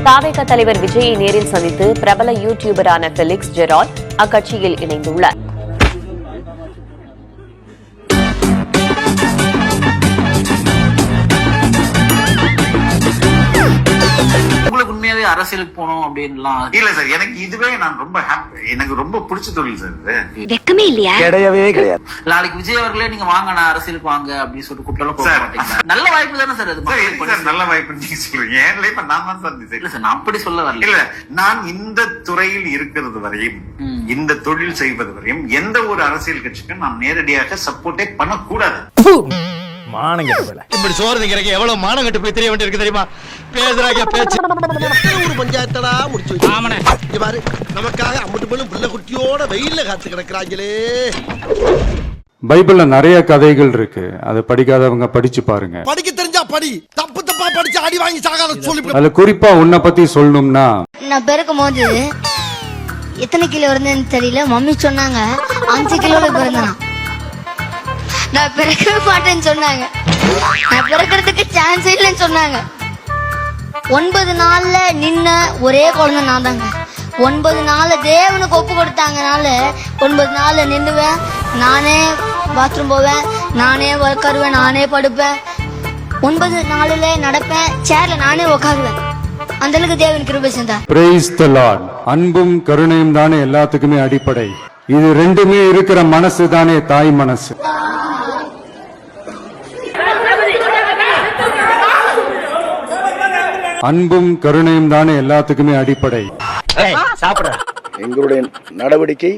தாவேக தலைவர் விஜயை நேரில் சந்தித்து பிரபல யூடியூபரான ஃபெலிக்ஸ் ஜெரால் அக்கட்சியில் இணைந்துள்ளார். அரசியலுக்கு போனோம் அப்படின்லாம் இல்ல சார். எனக்கு இதுவே நான் ரொம்ப ஹாப்பி. எனக்கு ரொம்ப பிடிச்ச தொழில் சார். வெக்கமே இல்லையா? கிடையவே கிடையாது. நாளைக்கு விஜய் அவர்களே நீங்க வாங்க நான் அரசியலுக்கு வாங்க அப்படின்னு சொல்லிட்டு கூப்பிட்டாலும் நல்ல வாய்ப்பு தானே சார் அது. நல்ல வாய்ப்பு நீங்க சொல்றீங்க. என் லைஃப் நான் தான் சார். இல்ல சார், நான் அப்படி சொல்ல வரல. இல்ல, நான் இந்த துறையில் இருக்கிறது வரையும், இந்த தொழில் செய்வது வரையும் எந்த ஒரு அரசியல் கட்சிக்கும் நான் நேரடியாக சப்போர்ட்டே பண்ணக்கூடாது. இப்படி சோறுங்கிறக்கு எவ்வளவு மானங்கட்டு போய் தெரிய வேண்டியிருக்கு தெரியுமா? பேசுறாங்க பேச்சு. ஒரு பஞ்சாயத்தடா முடிச்சு வச்சு பாரு, நமக்காக அம்பட்டு போலும் பிள்ளை குட்டியோட வெயில்ல காத்து கிடக்குறாங்களே. பைபிள்ல நிறைய கதைகள் இருக்கு. அதை படிக்காதவங்க படிச்சு பாருங்க. படிக்க தெரிஞ்சா படி, தப்பு தப்பா படிச்சு அடி வாங்கி சாகாத சொல்லி. அதுல குறிப்பா உன்னை பத்தி சொல்லணும்னா, நான் பிறக்கும் போது எத்தனை கிலோ இருந்தேன்னு தெரியல. மம்மி சொன்னாங்க 5 கிலோல பிறந்தேன். நான் பிறக்கவே மாட்டேன்னு சொன்னாங்க. நான் பிறக்கிறதுக்கு சான்ஸ் இல்லைன்னு சொன்னாங்க. 9 நாள்ல நின்ன ஒரே குழந்தை நான் தாங்க. 9 நாள்ல தேவனுக்கு ஒப்பு கொடுத்தாங்கனால 9 நாள்ல நின்னுவேன். நானே பாத்ரூம் போவேன், நானே உட்காருவேன், நானே படுப்பேன். 9 நாள்ல நடப்பேன், சேர்ல நானே உட்காருவேன். அந்த அளவுக்கு தேவன் கிருபை செஞ்சார். Praise the Lord. அன்பும் கருணையும் தானே எல்லாத்துக்குமே அடிப்படை. இது ரெண்டுமே இருக்கிற மனசு தானே தாய் மனசு. அன்பும் கருணையும் தானே எல்லாத்துக்குமே அடிப்படை. எங்களுடைய நடவடிக்கை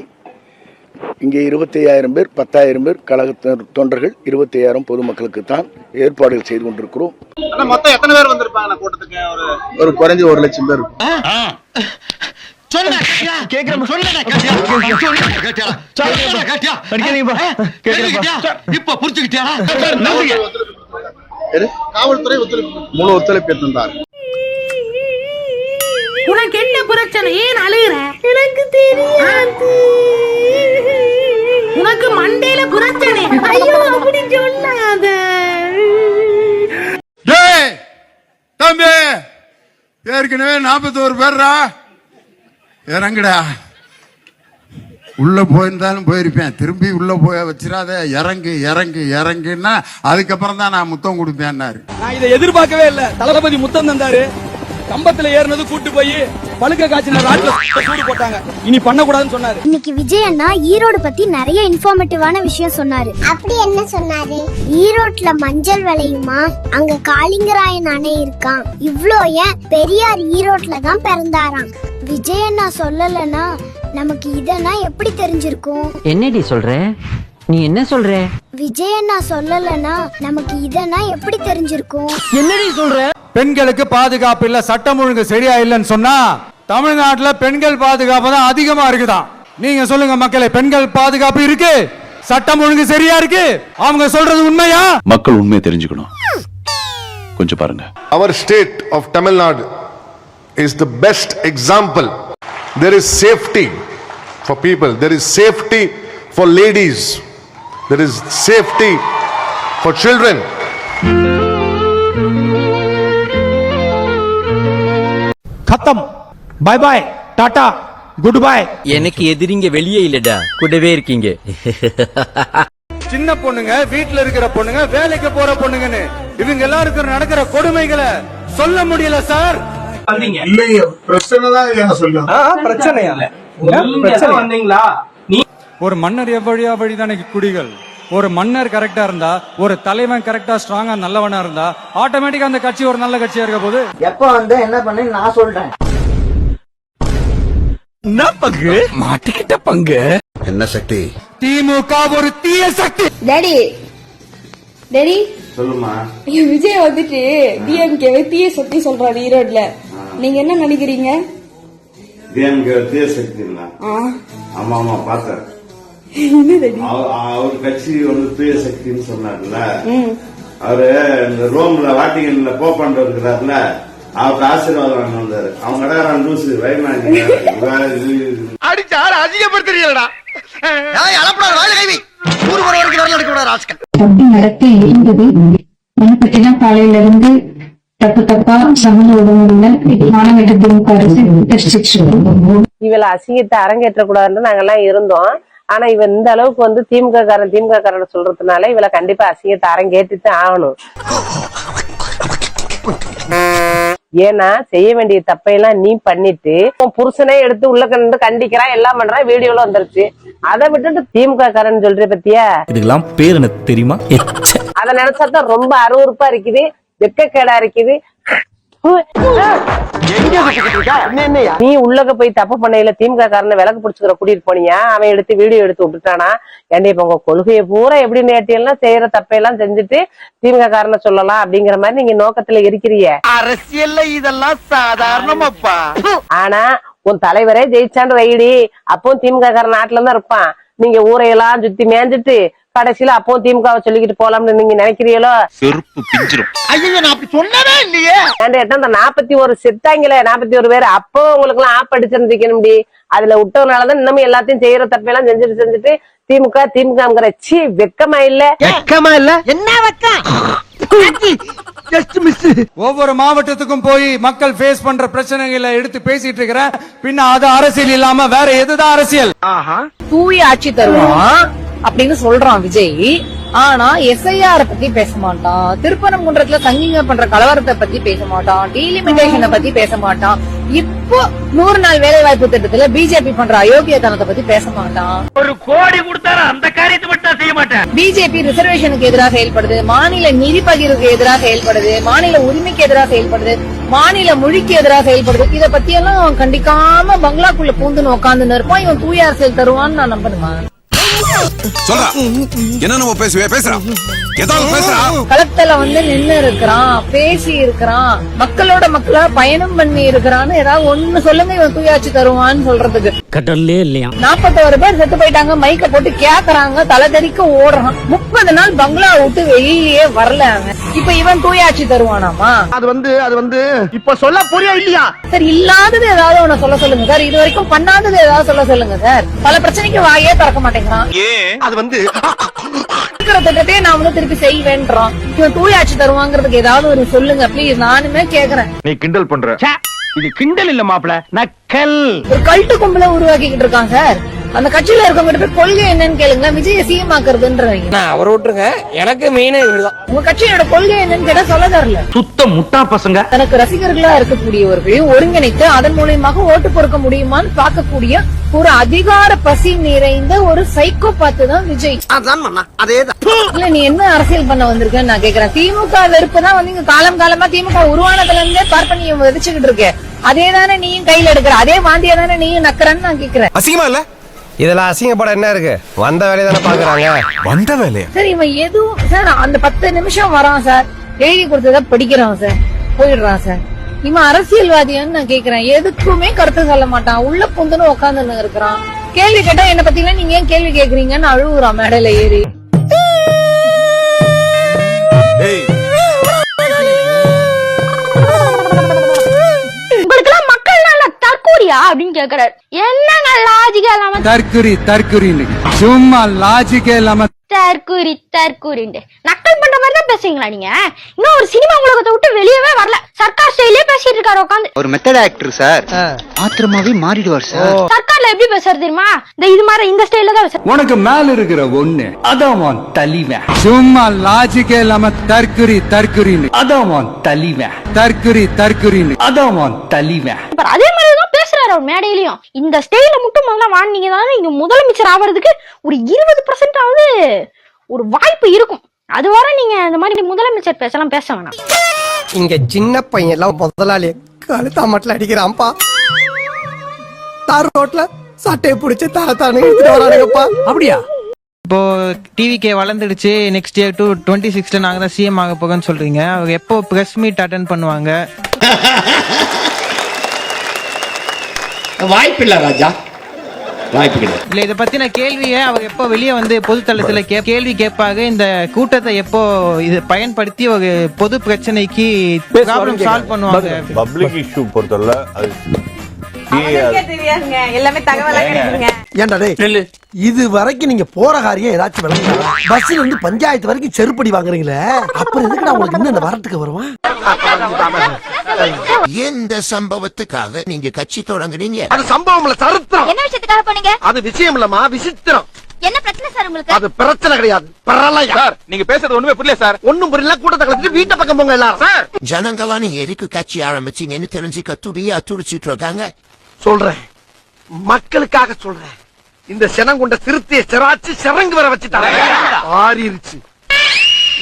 இங்கே 25,000 பேர், 10,000 பேர் கழக தொண்டர்கள், 25,000 பொதுமக்களுக்கு தான் ஏற்பாடுகள் செய்து கொண்டிருக்கிறோம். மொத்தம் எத்தனை பேர் வந்திருப்பாங்க கூட்டத்துக்கு? ஒரு குறைஞ்ச 1 லட்சம் பேர். காவல்துறை முழு ஒத்துழைப்பு தந்தார். உனக்கு என்ன பிரச்சனை? ஏன் அழுகுற? எனக்கு தெரியாது. உனக்கு மண்டையில பிரச்சனை. ஐயோ அப்படி சொல்லாத. தம்பி, ஏற்கனவே 41 பேர்ரா. இறங்குடா. உள்ள போயிருந்தாலும் போயிருப்பேன், திரும்பி உள்ள போய் வச்சிடாத. இறங்கு இறங்கு இறங்குன்னா அதுக்கப்புறம் தான் நான் முத்தம் கொடுப்பேன்னாரு. நான் இதை எதிர்பார்க்கவே இல்ல. தளபதி முத்தம் தந்தாரு. கம்பத்துல ஏறினது கூட்டு போய் பழுக்க காய்ச்சின ராட்ல சூடு போட்டாங்க. இனி பண்ண கூடாதுன்னு சொன்னாரு. இன்னைக்கு விஜய் அண்ணா ஈரோடு பத்தி நிறைய இன்ஃபார்மேட்டிவான விஷயம் சொன்னாரு. அப்படி என்ன சொன்னாரு? ஈரோட்ல மஞ்சள் விளையுமா, அங்க காளிங்கராயன் அணை இருக்கான். இவ்ளோ ஏன் பெரியார் ஈரோட்ல தான் பிறந்தாராம். விஜய் அண்ணா சொல்லலன்னா நமக்கு இதெல்லாம் எப்படி தெரிஞ்சிருக்கும்? என்னடி சொல்ற? நீ என்ன சொல்ற? விஜய் அண்ணா சொல்லலன்னா நமக்கு இதெல்லாம் எப்படி தெரிஞ்சிருக்கும்? என்னடி சொல்ற? பெண்களுக்கு பாதுகாப்பு இல்ல, சட்டம் ஒழுங்கு சரியா இல்லைன்னு சொன்னா தமிழ்நாட்டுல பெண்கள் பாதுகாப்பு தான் அதிகமா இருக்குதான். நீங்க சொல்லுங்க மக்களே, பெண்கள் பாதுகாப்பு இருக்கு, சட்டம் ஒழுங்கு சரியா இருக்கு, அவங்க சொல்றது உண்மையா? மக்கள் உண்மையை தெரிஞ்சுக்கணும், கொஞ்சம் பாருங்க. Our state of Tamil Nadu is the best example. There is safety for people, there is safety for ladies, there is safety for children. கத்தம், bye bye, tata, good bye. எனக்கு எதிரிங்க வெளியே இல்லடா, கூடவே இருக்கீங்க. சின்ன பொண்ணுங்க, வீட்டுல இருக்கிற பொண்ணுங்க, வேலைக்கு போற பொண்ணுங்கன்னு இவங்க எல்லாருக்கும் நடக்கிற கொடுமைகளை சொல்ல முடியல சார். ஒரு மன்னர் எவ்வழியா வழிதானே குடிகள். ஒரு மன்னர் கரெக்டா இருந்தா, ஒரு தலைவன் கரெக்டா ஸ்ட்ராங்கா நல்லவனா இருந்தா ஆட்டோமேட்டிக்கா அந்த கட்சி ஒரு நல்ல கட்சியா இருக்க போது. எப்ப வந்து என்ன பண்ணு நான் சொல்றேன். என்ன பங்கு? மாட்டிக்கிட்ட பங்கு. என்ன சக்தி? திமுக ஒரு தீய சக்தி. டாடி டாடி சொல்லுமா. விஜய் வந்துட்டு டிஎம்கே தீய சக்தி சொல்றாரு ஈரோட்ல. நீங்க என்ன நினைக்கிறீங்க? டிஎம்கே தீய சக்தி இல்ல. ஆமா ஆமா பார்த்தேன். அவர் கட்சி வந்து தூய சக்தின்னு சொன்னார்ல. அவரு இந்த ரோம்ல வாட்டிகன்ல போப்பாண்டு இருக்கிறாருல, அவருக்கு ஆசீர்வாதம் வந்தாரு. அவங்க கடற்கரை லூசு வயநாடி அடிச்சாரு, அதிகப்படுத்துறீங்களா? நடத்தி இருந்தது. அதை பற்றினா காலையில இருந்து தப்பு தப்பா சமூக ஊடகங்கள்ல மாணவர்கள் திமுக அரசு இவள அசிங்கத்தை அரங்கேற்ற கூடாதுன்னு நாங்கெல்லாம் இருந்தோம். ஆனா இவ இந்த அளவுக்கு வந்து திமுக காரன் சொல்றதுனால இவளை கண்டிப்பா அசிங்கத்தை அரங்கேற்றிட்டு ஆகணும். ஏன்னா செய்ய வேண்டிய தப்பையெல்லாம் நீ பண்ணிட்டு புருஷனே எடுத்து உள்ள கண்டு கண்டிக்கிறான், எல்லாம் பண்றான், வீடியோல வந்துருச்சு. அதை விட்டுட்டு திமுக காரன் சொல்ற பத்தியா, இதுக்கெல்லாம் பேர் எனக்கு தெரியுமா? அதை நினைச்சாதான் ரொம்ப அருவருப்பா இருக்குது, வெக்கக்கேடா இருக்குது. நீ உள்ளக போய் தப்பு பண்ணையில திமுக காரனை விளக்கு பிடிச்சுக்கிற கூட்டிட்டு போனியா, அவன் எடுத்து வீடியோ எடுத்து விட்டுட்டானா? ஏன்டி இப்ப உங்க கொள்கையை பூரா எப்படி நேட்டியெல்லாம் செய்யற தப்பையெல்லாம் செஞ்சுட்டு திமுக காரனை சொல்லலாம் அப்படிங்கிற மாதிரி நீங்க நோக்கத்துல இருக்கிறீங்க. அரசியல்ல இதெல்லாம் சாதாரணமாப்பா. ஆனா உன் தலைவரே ஜெயிச்சான்னு வைடி, அப்போ திமுக காரன் நாட்டுல தான் இருப்பான். நீங்க ஊரையெல்லாம் சுத்தி மேஞ்சிட்டு கடைசியில அப்போ திமுகவை சொல்லிக்கிட்டு போலாம்னு நீங்க நினைக்கிறீங்களோ? செருப்பு பிஞ்சிரும். ஐயோ நான் அப்படி சொன்னவே இல்லையே. அந்த 41 செத்தாங்களே, 41 பேர், அப்போ உங்களுக்கு எல்லாம் ஆப் அடிச்சிருந்துக்கணும். அதுல விட்டவனாலதான் இன்னமும் எல்லாத்தையும் செய்யற தப்பையெல்லாம் செஞ்சுட்டு திமுகங்கிற சீ வெக்கமா இல்ல? வெக்கமா இல்ல? என்ன வெக்கம்? ஒவ்வொரு மாவட்டத்துக்கும் போய் மக்கள் ஃபேஸ் பண்ற பிரச்சனைகளை எடுத்து பேசிட்டு இருக்கிற, பின்ன அது அரசியல் இல்லாம வேற எதுதான் அரசியல்? தூய ஆட்சி தருவான் அப்படின்னு சொல்றான் விஜய். ஆனா எஸ்ஐஆர் பத்தி பேச மாட்டான், திருப்பரங்குன்றத்துல சங்கிங்க பண்ற கலவரத்தை பத்தி பேச மாட்டான், டீலிமிட்டேஷனை பத்தி பேச மாட்டான். இப்போ 100 நாள் வேலை வாய்ப்பு திட்டத்துல பிஜேபி பண்ற அயோக்கியத்தனத்தை பத்தி பேச மாட்டான். ஒரு கோடி கொடுத்தாரு அந்த காரியத்தை மட்டும் செய்ய மாட்டேன். பிஜேபி ரிசர்வேஷனுக்கு எதிராக செயல்படுது, மாநில நிதி பகிர்வுக்கு எதிராக செயல்படுது, மாநில உரிமைக்கு எதிராக செயல்படுது, மாநில மொழிக்கு எதிராக செயல்படுது. இத பத்தி எல்லாம் கண்டிக்காம பங்களாக்குள்ள பூந்துன்னு உட்காந்து இருப்பான். இவன் தூய அரசியல் தருவான்னு நான் நம்பணுமா? களத்துல வந்து நின்னு இருக்கிறான், பேசி இருக்கிறான், மக்களோட மக்களா பயணம் பண்ணி இருக்கிறான்னு ஏதாவது ஒண்ணு சொல்லுங்க இவன் தூயாட்சி தருவான்னு சொல்றதுக்கு. கடல்லே இல்லையா? 41 பேர் செத்து போயிட்டாங்க, மைக்க போட்டு கேக்குறாங்க, தலை தெறிக்க ஓடுறான். 30 நாள் பங்களா விட்டு வெளியே வரல அவன். இப்ப இவன் தூயாட்சி தருவானாமா? அது வந்து இப்ப சொல்ல புரியா இல்லையா? சார், இல்லாதது ஏதாவது ஒண்ணு சொல்ல சொல்லுங்க சார். இது வரைக்கும் பண்ணாதது ஏதாவது சொல்ல சொல்லுங்க சார். பல பிரச்சனைக்கு வாயே திறக்க மாட்டேங்கிறான். அது வந்து திட்டத்தை நான் வந்து திருப்பி செய்வேன்றான். இவன் தூயாட்சி தருவாங்கிறதுக்கு ஏதாவது ஒரு சொல்லுங்க ப்ளீஸ். நானுமே கேக்குறேன். நீ கிண்டல் பண்ற. இது கிண்டல் இல்ல மாப்ள, நக்கல். ஒரு கல்ட்டு கும்பல உருவாக்கிட்டு இருக்கான் சார். அந்த கட்சியில இருக்கவங்க போய் கொள்கை என்னன்னு கேளுங்க. விஜய சிஎம் ஆக்குறதுன்றீங்க. அவரை விட்டுருங்க, எனக்கு மெயினே இதுதான். உங்க கட்சியோட கொள்கை என்னன்னு கேட்டா சொல்ல தரல. சுத்த முட்டா பசங்க. தனக்கு ரசிகர்களா இருக்கக்கூடியவர்களையும் ஒருங்கிணைத்து அதன் மூலியமாக ஓட்டு பொறுக்க முடியுமான்னு பார்க்கக்கூடிய ஒரு அதிகார பசி நிறைந்த ஒரு சைக்கோபாத்து தான் விஜய். இல்ல, நீ என்ன அரசியல் பண்ண வந்திருக்கன்னு நான் கேக்குறேன். திமுக வெறுப்பு தான் வந்து காலம் காலமா திமுக உருவானதுல இருந்தே பார்ப்பனியம் விதைச்சுக்கிட்டு இருக்கு. அதே தானே நீயும் கையில எடுக்கிற, அதே வாந்தியா தானே நீயும் நக்கறன்னு நான் கேக்குறேன். அசிங்கமா இல்ல? இதெல்லாம் அசிங்கப்பட என்ன இருக்கு? வந்த வேலையை தானே பாக்குறாங்க. வந்த வேலையா சார்? இவன் எதுவும் சார் அந்த 10 நிமிஷம் வரான் சார், எழுதி கொடுத்ததா படிக்கிறான் சார், போயிடுறான் சார். இவன் அரசியல்வாதியான்னு நான் கேக்குறேன். எதுக்குமே கருத்து சொல்ல மாட்டான், உள்ள புந்துன்னு உட்காந்துன்னு இருக்கிறான். கேள்வி கேட்டா என்ன பத்தி நீங்க ஏன் கேள்வி கேக்குறீங்கன்னு அழுகுறான் மேடையில ஏறி. அப்படின்னு கேக்குறாரு. என்னங்க லாஜிக்கா இல்லாம தற்குறி சும்மா லாஜிக்கே இல்லாம தற்குறிண்டு நக்கல் பண்ற மாதிரி தான் பேசுறீங்களா நீங்க? இன்னும் ஒரு சினிமா உலகத்தை விட்டு வெளியவே வரல, சர்க்கார் ஸ்டைலே பேசிட்டு இருக்காரு உட்காந்து. ஒரு மெத்தட் ஆக்டர் சார், ஆத்திரமாவே மாறிடுவார் சார். சர்க்கார்ல எப்படி பேசுறது தெரியுமா? இது மாதிரி இந்த ஸ்டைல்ல தான் பேசுற. உனக்கு மேல இருக்கிற ஒண்ணு அதான் தலிவன். சும்மா லாஜிக்கே இல்லாம தற்குறி அதான் தலிவன். தற்குறி அதான் தலிவன். அதே மாதிரி தான் பேசுறாரு அவர் மேடையிலயும். இந்த ஸ்டைல மட்டும் முதல்ல வாங்கினீங்க தானே இங்க முதலமைச்சர் ஆவறதுக்கு ஒரு 20% ஆவது ஒரு வாய்ப்பு இருக்கும். அது வர நீங்க இந்த மாதிரி முதலமைச்சர் பேசலாம் பேச வேணாம். இங்க சின்ன பையன் எல்லாம் முதலாளி கழுத்தா மட்டும் அடிக்கிறான்ப்பா. தார் ரோட்ல சட்டையை பிடிச்சி தானே வரானுங்கப்பா. அப்படியா? இப்போ டிவிகே வளர்ந்துடுச்சு. நெக்ஸ்ட் இயர் 2026 நாங்க தான் சிஎம் ஆக போகன்னு சொல்றீங்க. அவங்க எப்போ பிரஸ் மீட் அட்டென்ட் பண்ணுவாங்க? வாய்ப்பு இல்ல ராஜா, வாய்ப்பு கிடையாது. இல்ல, இத பத்தின கேள்வியை அவங்க எப்போ வெளியே வந்து பொது தளத்துல கேள்வி கேட்பாங்க. இந்த கூட்டத்தை எப்போ இது பயன்படுத்தி ஒரு பொது பிரச்சனைக்கு ப்ராப்ளம் சால்வ் பண்ணுவாங்க. பப்ளிக் இஷ்யூ பொறுத்தவரை எல்லாமே தகவல். இது வரைக்கும் நீங்க போற காரியம் ஏதாச்சும் விளங்குதா? பஸ்ல இருந்து பஞ்சாயத்து வரைக்கும் செருப்படி வாங்குறீங்களே, அப்புறம் எதுக்கு நான் உங்களுக்கு இன்னும் வரட்டுக்கு வருவான்? எந்த சம்பவத்துக்காக நீங்க கட்சி தொடங்குறீங்க? அது சம்பவம்ல சரித்திரம். என்ன விஷயத்துக்காக போனீங்க? அது விஷயம் இல்லமா, விசித்திரம். என்ன பிரச்சனை சார் உங்களுக்கு? அது பிரச்சனை கிடையாது, பிரளயம். சார் நீங்க பேசுறது ஒண்ணுமே புரியல சார். ஒண்ணும் புரியல, கூட்டத்தை கலந்துட்டு வீட்டை பக்கம் போங்க எல்லாரும். சார் ஜனங்களா நீங்க எதுக்கு கட்சி ஆரம்பிச்சீங்கன்னு தெரிஞ்சுக்க துடிச்சிட்டு இருக்காங்க. சொல்றேன், மக்களுக்காக சொல்றேன். இந்த செனம் கொண்ட சிறுத்தையை சிராச்சு சிறங்கு வர வச்சுட்டாங்க. ஆறிருச்சு.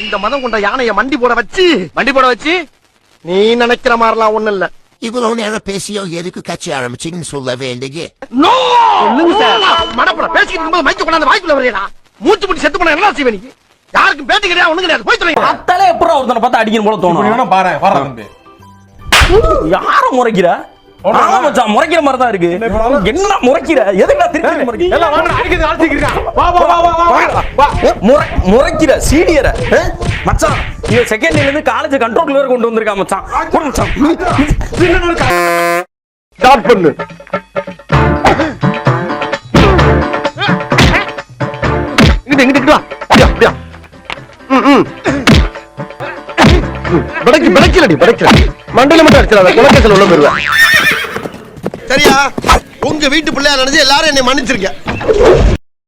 இந்த மதம் கொண்ட யானைய மண்டி போட வச்சு நீ நினைக்கிற மாதிரிலாம் ஒண்ணு இல்ல. இவ்வளவு நேரம் பேசியோ எதுக்கு கட்சி ஆரம்பிச்சீங்கன்னு சொல்ல வேண்டிய மடப்பட பேசிக்கிட்டு இருக்கும்போது மைக்க கொண்டாந்து வாய்க்குள்ள வரையடா. மூச்சு முடி செத்து போன என்ன செய்வே நீ? யாருக்கும் பேட்டி கிடையாது, ஒண்ணு கிடையாது. போய் சொல்லுங்க. அத்தாலே எப்பறம் ஒருத்தனை பார்த்து அடிக்கணும் போல தோணும். பாரு யாரும் முறைக்கிற? ஆமா மச்சான், முறைக்கிற மாதிரி தான் இருக்கு. என்ன முறைக்கிற? எதுக்கு திருப்பி முறைக்கிற? எல்லாம் வாடா, அடிக்குது ஆல்சிக்கிறீங்க. வா முறைக்கிற சீனியர மச்சான். இந்த செகண்ட் இயர்ல இருந்து காலேஜ் கண்ட்ரோல்ல வேற கொண்டு வந்திருக்கான் மச்சான். போடு மச்சான். ஸ்டார்ட் பண்ணு. இங்கிட்டு வா. அப்படியா. படைக்கல மண்டல மட்டும் அடிச்சிடாத, குலக்கேசல் உள்ள போயிருவேன். சரியா? உங்க வீட்டு பிள்ளையா நினைச்சு எல்லாரும் என்னை மன்னிச்சிருக்க.